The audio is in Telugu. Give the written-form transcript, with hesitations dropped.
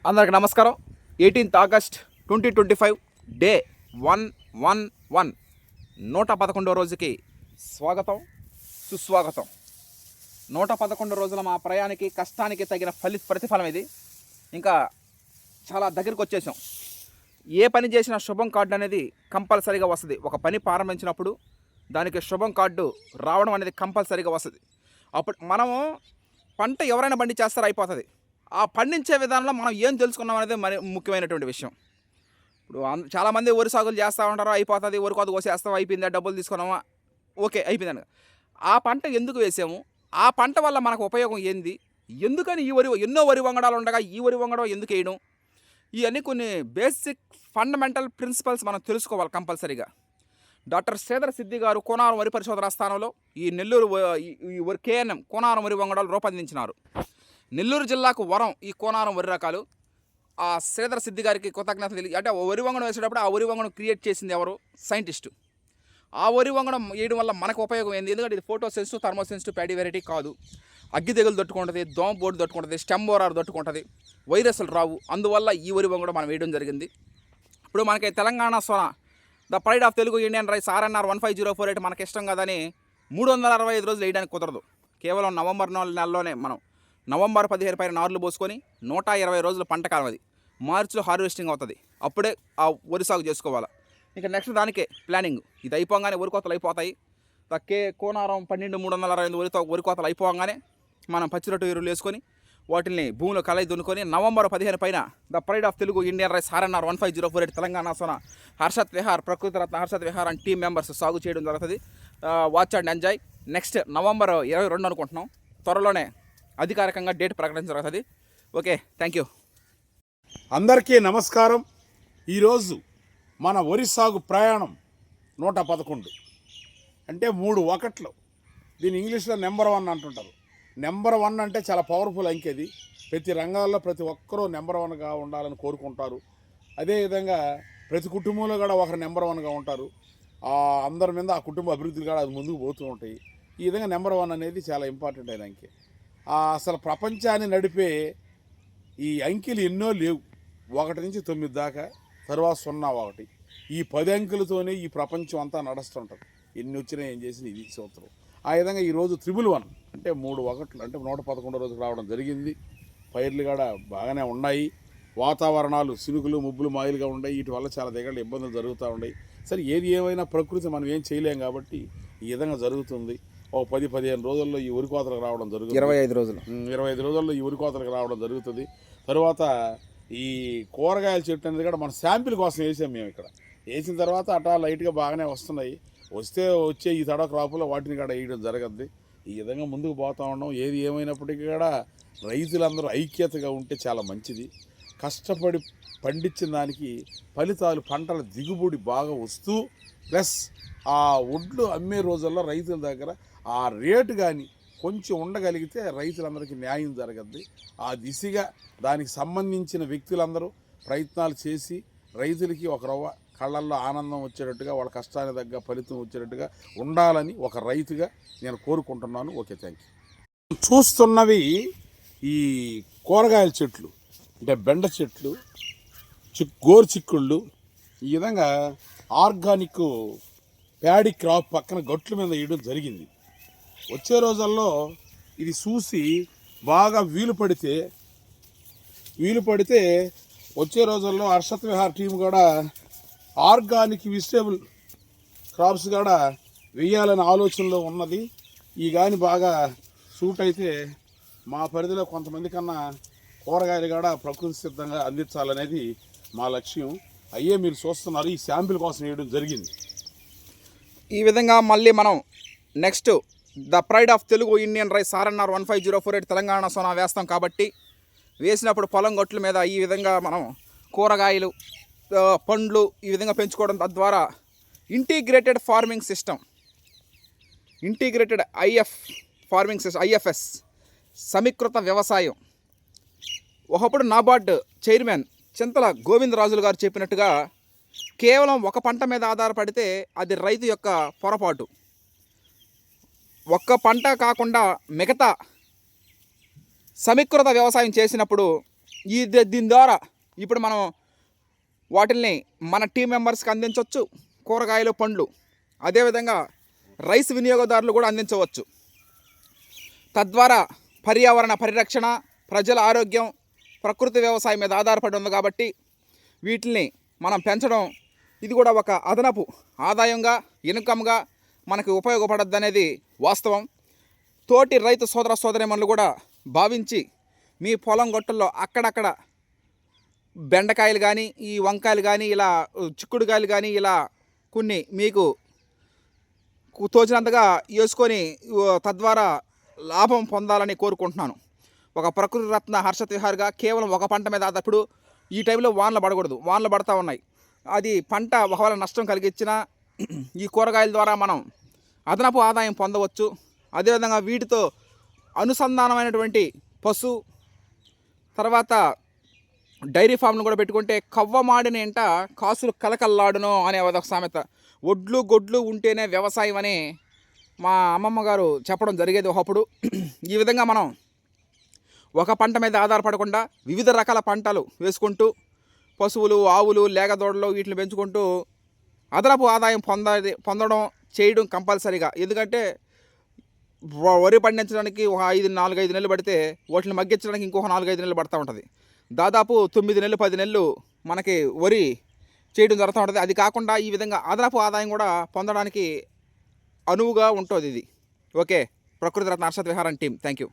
అందరికి నమస్కారం. 18th ఆగస్ట్ 2025 డే 111 111వ రోజుకి స్వాగతం సుస్వాగతం. 111 రోజుల మా ప్రయాణానికి కష్టానికి తగిన ప్రతిఫలం ఇది. ఇంకా చాలా దగ్గరికి వచ్చేసాం. ఏ పని చేసినా శుభం కార్డు అనేది కంపల్సరీగా వస్తుంది. ఒక పని ప్రారంభించినప్పుడు దానికి శుభం కార్డు రావడం అనేది కంపల్సరీగా వస్తుంది. అప్పుడు మనము పంట ఎవరైనా బండి చేస్తారో అయిపోతుంది. ఆ పండించే విధానంలో మనం ఏం తెలుసుకున్నాం అనేది మరి ముఖ్యమైనటువంటి విషయం. ఇప్పుడు చాలామంది వరి సాగులు చేస్తూ ఉంటారు, అయిపోతుంది, వరి కోత కోసేస్తాం, అయిపోయిందా, డబ్బులు తీసుకున్నామా, ఓకే అయిపోయిందని. ఆ పంట ఎందుకు వేసాము, ఆ పంట వల్ల మనకు ఉపయోగం ఏంది, ఎందుకని ఈ వరి ఎన్నో వరి వంగడాలు ఉండగా ఈ వరి వంగడం ఎందుకు వేయడం, ఇవన్నీ కొన్ని బేసిక్ ఫండమెంటల్ ప్రిన్సిపల్స్ మనం తెలుసుకోవాలి కంపల్సరీగా. డాక్టర్ శ్రీధర్ సిద్ధి గారు కోనారం వరి పరిశోధన స్థానంలో ఈ నెల్లూరు KNM కోనారం వరి వంగడాలు రూపొందించినారు. నెల్లూరు జిల్లాకు వరం ఈ కోనారం వరి రకాలు. ఆ శ్రీధర్ సిద్ధి గారికి కృతజ్ఞతలు తెలియ. అంటే వరి వంగడం వేసేటప్పుడు ఆ వరి వంగడం క్రియేట్ చేసింది ఎవరు? సైంటిస్టు. ఆ వరి వంగడం వేయడం వల్ల మనకు ఉపయోగం ఏంది? ఎందుకంటే ఇది photo sensitive, thermo sensitive paddy variety కాదు. అగ్గి తెగులు తట్టుకుంటుంది, దోమ బోర్డు తట్టుకుంటుంది, స్టెమ్ బోరార్ తట్టుకుంటుంది, వైరస్లు రావు. అందువల్ల ఈ వరి వంగడం మనం వేయడం జరిగింది. ఇప్పుడు మనకి Telangana Sona the pride of Telugu Indian rice RNR 15048 మనకి ఇష్టం కదని 365 రోజులు వేయడానికి కుదరదు. కేవలం నవంబర్ నెలలోనే మనం నవంబర్ 15 పైన నార్లు పోసుకొని 120 రోజులు పంట కాలం. అది మార్చిలో హార్వెస్టింగ్ అవుతుంది. అప్పుడే ఆ వరి సాగు చేసుకోవాలి. ఇంకా నెక్స్ట్ దానికే ప్లానింగ్. ఇది అయిపోగానే వరి కోతలు అయిపోతాయి. కోనారం 12,365 వరి కోతలు అయిపోగానే మనం పచ్చిరొట్టు ఎరువులు వేసుకొని వాటిని భూమిలో కలయి దున్నుకొని నవంబర్ 15 పైన the pride of Telugu Indian rice RNR 15048 Telangana Sona Harshat Vihar, ప్రకృతి రత్న Harshat Vihar and team members సాగు చేయడం జరుగుతుంది. Watch and enjoy. Next November 22 అనుకుంటున్నాం. త్వరలోనే అధికారికంగా డేట్ ప్రకటించబడుతుంది. Okay, thank you. అందరికీ నమస్కారం. ఈరోజు మన వరి సాగు ప్రయాణం 111 అంటే 3 ఒకట్లు. దీని ఇంగ్లీష్లో నెంబర్ 1 అంటుంటారు. నెంబర్ 1 అంటే చాలా పవర్ఫుల్ అంకెది. ప్రతి రంగాల్లో ప్రతి ఒక్కరూ నెంబర్ 1గా ఉండాలని కోరుకుంటారు. అదేవిధంగా ప్రతి కుటుంబంలో కూడా ఒకరు నెంబర్ 1గా ఉంటారు. అందరి మీద ఆ కుటుంబ అభివృద్ధులు కూడా అది ముందుకు పోతూ ఉంటాయి. ఈ విధంగా నెంబర్ 1 అనేది చాలా ఇంపార్టెంట్ అయిన అంకె. అసలు ప్రపంచాన్ని నడిపే ఈ అంకెలు ఎన్నో లేవు. 1 నుంచి 9 దాకా, తర్వాత 0 1. ఈ 10 అంకెలతోనే ఈ ప్రపంచం అంతా నడుస్తుంటుంది. ఎన్ని వచ్చినా ఏం చేసినా ఇది సూత్రం. ఆ విధంగా ఈరోజు 111 అంటే 3 ఒకట్లు అంటే 111 రోజుకు రావడం జరిగింది. పైర్లు కూడా బాగానే ఉన్నాయి. వాతావరణాలు సినుకులు ముబ్బులు మాయిలుగా ఉన్నాయి. వీటి వల్ల చాలా దగ్గర ఇబ్బందులు జరుగుతూ ఉన్నాయి. సరే, ఏది ఏమైనా ప్రకృతి మనం ఏం చేయలేం కాబట్టి ఈ విధంగా జరుగుతుంది. 10-15 రోజుల్లో ఈ ఉరి కోతలకు రావడం జరుగుతుంది. 25 రోజుల్లో ఈ ఉరి కోతలకు రావడం జరుగుతుంది. తర్వాత ఈ కూరగాయల చెట్టు అనేది కూడా మన శాంపిల్ కోసం వేసాం మేము. ఇక్కడ వేసిన తర్వాత అటా లైట్గా బాగానే వస్తున్నాయి. వచ్చే ఈ తడ క్రాపులో వాటిని కూడా వేయడం జరగద్ది. ఈ విధంగా ముందుకు పోతూ ఉన్నాం. ఏది ఏమైనప్పటికీ కూడా రైతులందరూ ఐక్యతగా ఉంటే చాలా మంచిది. కష్టపడి పండించిన దానికి ఫలితాలు, పంటల దిగుబడి బాగా వస్తూ ప్లస్ ఆ ఒడ్లు అమ్మే రోజుల్లో రైతుల దగ్గర ఆ రేటు కానీ కొంచెం ఉండగలిగితే రైతులందరికీ న్యాయం జరగద్ది. ఆ దిశగా దానికి సంబంధించిన వ్యక్తులందరూ ప్రయత్నాలు చేసి రైతులకి ఒక రవ్వ కళ్ళల్లో ఆనందం వచ్చేటట్టుగా, వాళ్ళ కష్టానికి తగ్గ ఫలితం వచ్చేటట్టుగా ఉండాలని ఒక రైతుగా నేను కోరుకుంటున్నాను. Okay, thank you. చూస్తున్నవి ఈ కూరగాయల చెట్లు అంటే బెండ చెట్లు, గోరు చిక్కుళ్ళు, ఈ విధంగా ఆర్గానిక్ ప్యాడీ క్రాప్ పక్కన గట్ల మీద వేయడం జరిగింది. వచ్చే రోజుల్లో ఇది చూసి బాగా వీలు పడితే వచ్చే రోజుల్లో హర్షత్ విహార్ టీం కూడా ఆర్గానిక్ వెజిటేబుల్ క్రాప్స్ కూడా వేయాలనే ఆలోచనలో ఉన్నది. ఈ కానీ బాగా సూట్ అయితే మా పరిధిలో కొంతమంది కన్నా కూరగాయలు కూడా ప్రకృతి సిద్ధంగా అందించాలనేది మా లక్ష్యం. అయ్యే మీరు చూస్తున్నారు. ఈ శాంపిల్ కోసం వేయడం జరిగింది. ఈ విధంగా మళ్ళీ మనం next the pride of Telugu Indian rice RNR 15048 Telangana Sona వేస్తాం కాబట్టి వేసినప్పుడు పొలం గొట్ల మీద ఈ విధంగా మనం కూరగాయలు, పండ్లు ఈ విధంగా పెంచుకోవడం, తద్వారా integrated farming system, integrated IFS సమీకృత వ్యవసాయం. ఒకప్పుడు నాబార్డ్ చైర్మన్ చింతల గోవిందరాజులు గారు చెప్పినట్టుగా కేవలం ఒక పంట మీద ఆధారపడితే అది రైతు యొక్క పొరపాటు. ఒక్క పంట కాకుండా మిగతా సమీకృత వ్యవసాయం చేసినప్పుడు దీని ద్వారా ఇప్పుడు మనం వాటిల్ని మన టీం మెంబర్స్కి అందించవచ్చు. కూరగాయలు, పండ్లు, అదేవిధంగా రైస్ వినియోగదారులు కూడా అందించవచ్చు. తద్వారా పర్యావరణ పరిరక్షణ, ప్రజల ఆరోగ్యం, ప్రకృతి వ్యవసాయం మీద ఆధారపడి ఉంది కాబట్టి వీటిని మనం పెంచడం ఇది కూడా ఒక అదనపు ఆదాయంగా, ఇన్కమ్గా మనకు ఉపయోగపడద్దు అనేది వాస్తవం. తోటి రైతు సోదర సోదరీమణులు కూడా భావించి మీ పొలం గొట్టల్లో అక్కడక్కడ బెండకాయలు కానీ, ఈ వంకాయలు కానీ, ఇలా చిక్కుడుకాయలు కానీ, ఇలా కొన్ని మీకు తోచినంతగా వేసుకొని తద్వారా లాభం పొందాలని కోరుకుంటున్నాను. ఒక ప్రకృతి రత్న హర్షత్ విహార్గా కేవలం ఒక పంట మీద ఇప్పుడు ఈ టైంలో వానలు పడకూడదు, వానలు పడతా ఉన్నాయి. అది పంట ఒకవేళ నష్టం కలిగించినా ఈ కూరగాయల ద్వారా మనం అదనపు ఆదాయం పొందవచ్చు. అదేవిధంగా వీటితో అనుసంధానమైనటువంటి పశు, తర్వాత డైరీ ఫామ్ను కూడా పెట్టుకుంటే కవ్వమాడిన ఎంట కాసులు కలకల్లాడును అనే ఒక సామెత. ఒడ్లు గొడ్లు ఉంటేనే వ్యవసాయం అని మా అమ్మమ్మ గారు చెప్పడం జరిగేది ఒకప్పుడు. ఈ విధంగా మనం ఒక పంట మీద ఆధారపడకుండా వివిధ రకాల పంటలు వేసుకుంటూ పశువులు, ఆవులు, లేగదోడలు వీటిని పెంచుకుంటూ అదనపు ఆదాయం పొందడం చేయడం కంపల్సరీగా. ఎందుకంటే వరి పండించడానికి ఒక 4-5 నెలలు పడితే వాటిని మగ్గించడానికి ఇంకొక 4-5 నెలలు పడుతూ ఉంటుంది. దాదాపు 9 నెలలు 10 నెలలు మనకి వరి చేయడం జరుగుతూ ఉంటుంది. అది కాకుండా ఈ విధంగా అదనపు ఆదాయం కూడా పొందడానికి అనువుగా ఉంటుంది ఇది. ఓకే, ప్రకృతి రత్న హర్షత్ విహారం టీం, థ్యాంక్ యూ.